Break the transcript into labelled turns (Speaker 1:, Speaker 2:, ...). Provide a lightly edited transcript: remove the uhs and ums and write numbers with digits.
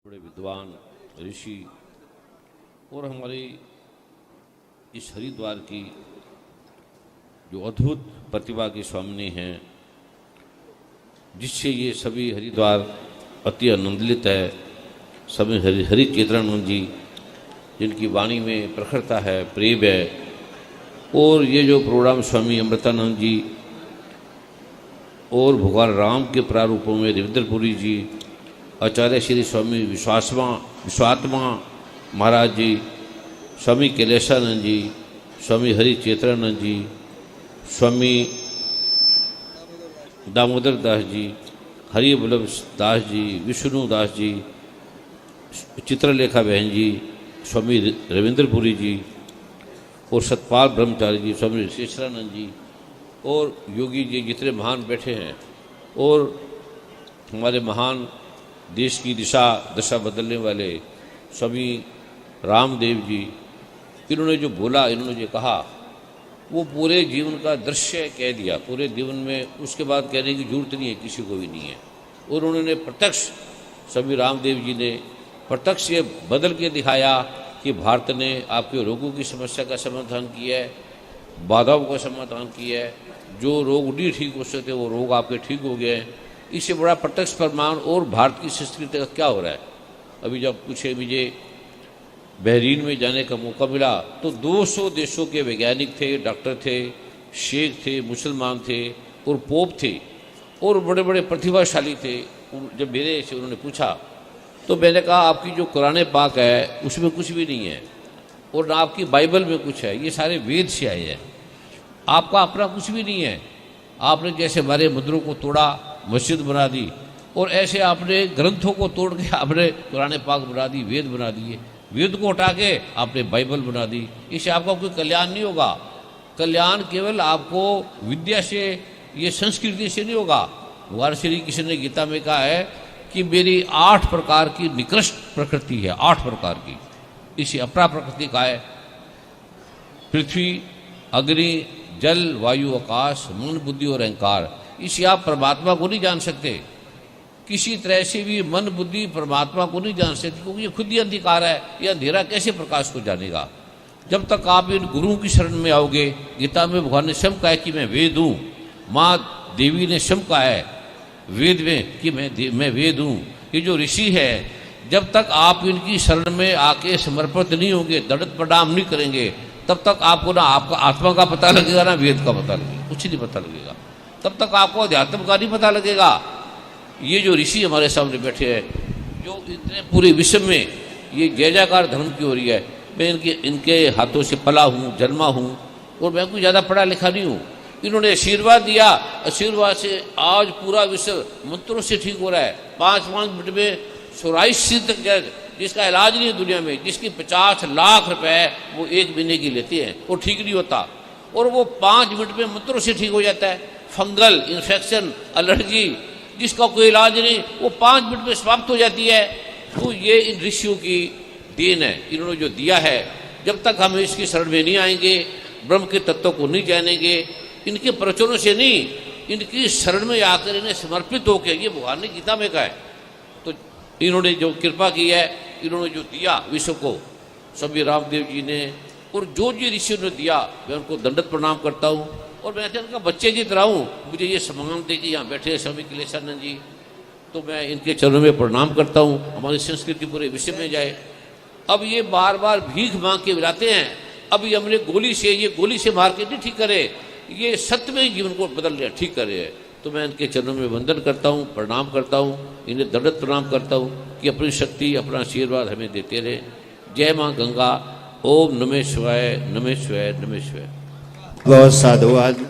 Speaker 1: बड़े विद्वान ऋषि और हमारी इस हरिद्वार की जो अद्भुत प्रतिभा के स्वामी हैं, जिससे ये सभी हरिद्वार अति आनंदित है। सभी हरि चेतनानंद जी, जिनकी वाणी में प्रखरता है, प्रेम है। और ये जो प्रोग्राम स्वामी अमृतानंद जी और भगवान राम के प्रारूपों में रविंद्रपुरी जी, आचार्य श्री स्वामी विश्वात्मा महाराज जी, स्वामी कैलाशानंद जी, स्वामी हरि चेतनानंद जी, स्वामी दामोदर दास जी, हरि वल्लभ दास जी, विष्णु दास जी, चित्रलेखा बहन जी, स्वामी रविंद्रपुरी जी और सतपाल ब्रह्मचारी जी, स्वामी शेषरानंद जी और योगी जी, जितने महान बैठे हैं, और हमारे महान देश की दशा बदलने वाले स्वामी रामदेव जी, इन्होंने जो बोला, इन्होंने जो कहा, वो पूरे जीवन का दृश्य कह दिया। पूरे जीवन में उसके बाद कहने की जरूरत नहीं है, किसी को भी नहीं है। और उन्होंने प्रत्यक्ष, स्वामी रामदेव जी ने प्रत्यक्ष ये बदल के दिखाया कि भारत ने आपके रोगों की समस्या का समाधान किया है, बाधाओं का समाधान किया है। जो रोग नहीं ठीक हो सकते वो रोग आपके ठीक हो गए हैं। इससे बड़ा प्रत्यक्ष प्रमाण और भारत की संस्कृति का क्या हो रहा है। अभी जब कुछ मुझे बहरीन में जाने का मौका मिला तो 200 देशों के वैज्ञानिक थे, डॉक्टर थे, शेख थे, मुसलमान थे और पोप थे और बड़े बड़े प्रतिभाशाली थे। जब मेरे से उन्होंने पूछा तो मैंने कहा, आपकी जो कुरान पाक है उसमें कुछ भी नहीं है और ना आपकी बाइबल में कुछ है, ये सारे वेद से आए हैं। आपका अपना कुछ भी नहीं है। आपने जैसे हमारे मंदिरों को तोड़ा, मस्जिद बना दी, और ऐसे आपने ग्रंथों को तोड़ के आपने कुरान पाक बना दी, वेद बना दिए। वेद को हटा के आपने बाइबल बना दी। इससे आपका कोई कल्याण नहीं होगा। कल्याण केवल आपको विद्या से, ये संस्कृति से नहीं होगा। भगवान श्री कृष्ण ने गीता में कहा है कि मेरी 8 प्रकार की निकृष्ट प्रकृति है, 8 प्रकार की। इसे अपरा प्रकृति का है, पृथ्वी, अग्नि, जल, वायु, आकाश, मन, बुद्धि और अहंकार। इसे आप परमात्मा को नहीं जान सकते। किसी तरह से भी मन, बुद्धि परमात्मा को नहीं जान सकते, क्योंकि ये खुद ही अंधकार है। ये अंधेरा कैसे प्रकाश को जानेगा। जब तक आप इन गुरुओं की शरण में आओगे, गीता में भगवान ने स्वयं कहा है कि मैं वेद हूँ। माँ देवी ने स्वयं कहा है वेद में कि मैं वेद हूँ। ये जो ऋषि है, जब तक आप इनकी शरण में आके समर्पित नहीं होंगे, दंडवत प्रणाम नहीं करेंगे, तब तक आपको ना आपका आत्मा का पता लगेगा, ना वेद का पता लगेगा, कुछ नहीं पता लगेगा। तब तक आपको अध्यात्म का नहीं पता लगेगा। ये जो ऋषि हमारे सामने बैठे हैं, जो इतने पूरे विश्व में ये जय जयकार धर्म की हो रही है, मैं इनके हाथों से पला हूँ, जन्मा हूँ, और मैं कोई ज़्यादा पढ़ा लिखा नहीं हूँ। इन्होंने आशीर्वाद दिया, आशीर्वाद से आज पूरा विश्व मंत्रों से ठीक हो रहा है। 5-5 मिनट में सोराइसिस तक, जिसका इलाज नहीं है दुनिया में, जिसकी 50 लाख रुपए वो 1 महीने की लेते हैं, वो ठीक नहीं होता, और वो 5 मिनट में मंत्रों से ठीक हो जाता है। फंगल इन्फेक्शन, एलर्जी, जिसका कोई इलाज नहीं, वो 5 मिनट में समाप्त हो जाती है। तो ये इन ऋषियों की देन है, इन्होंने जो दिया है। जब तक हम इसकी शरण में नहीं आएंगे, ब्रह्म के तत्व को नहीं जानेंगे, इनके प्रवचनों से नहीं, इनकी शरण में आकर इन्हें समर्पित होकर, ये भगवान ने गीता में कहा है। तो इन्होंने जो कृपा की है, इन्होंने जो दिया विश्व को, स्वामी रामदेव जी ने, और जो ऋषियों ने दिया, मैं उनको दंडवत प्रणाम करता हूँ। और मैं उनका बच्चे की तरह हूँ। मुझे ये सम्मान दे कि यहाँ बैठे स्वामी कैलाशानंद जी, तो मैं इनके चरणों में प्रणाम करता हूँ। हमारी संस्कृति पूरे विश्व में जाए। अब ये बार बार भीख मांग के मिलाते हैं। अभी हमने गोली से मार के नहीं ठीक करे, ये सत्य में जीवन को बदल रहे, ठीक कर रहे हैं। तो मैं इनके चरणों में वंदन करता हूँ, प्रणाम करता हूँ, इन्हें दंडवत प्रणाम करता हूँ कि अपनी शक्ति, अपना आशीर्वाद हमें देते रहे। जय माँ गंगा। ओम नमः शिवाय, नमः शिवाय, नमः शिवाय।
Speaker 2: बहुत साधुवाद।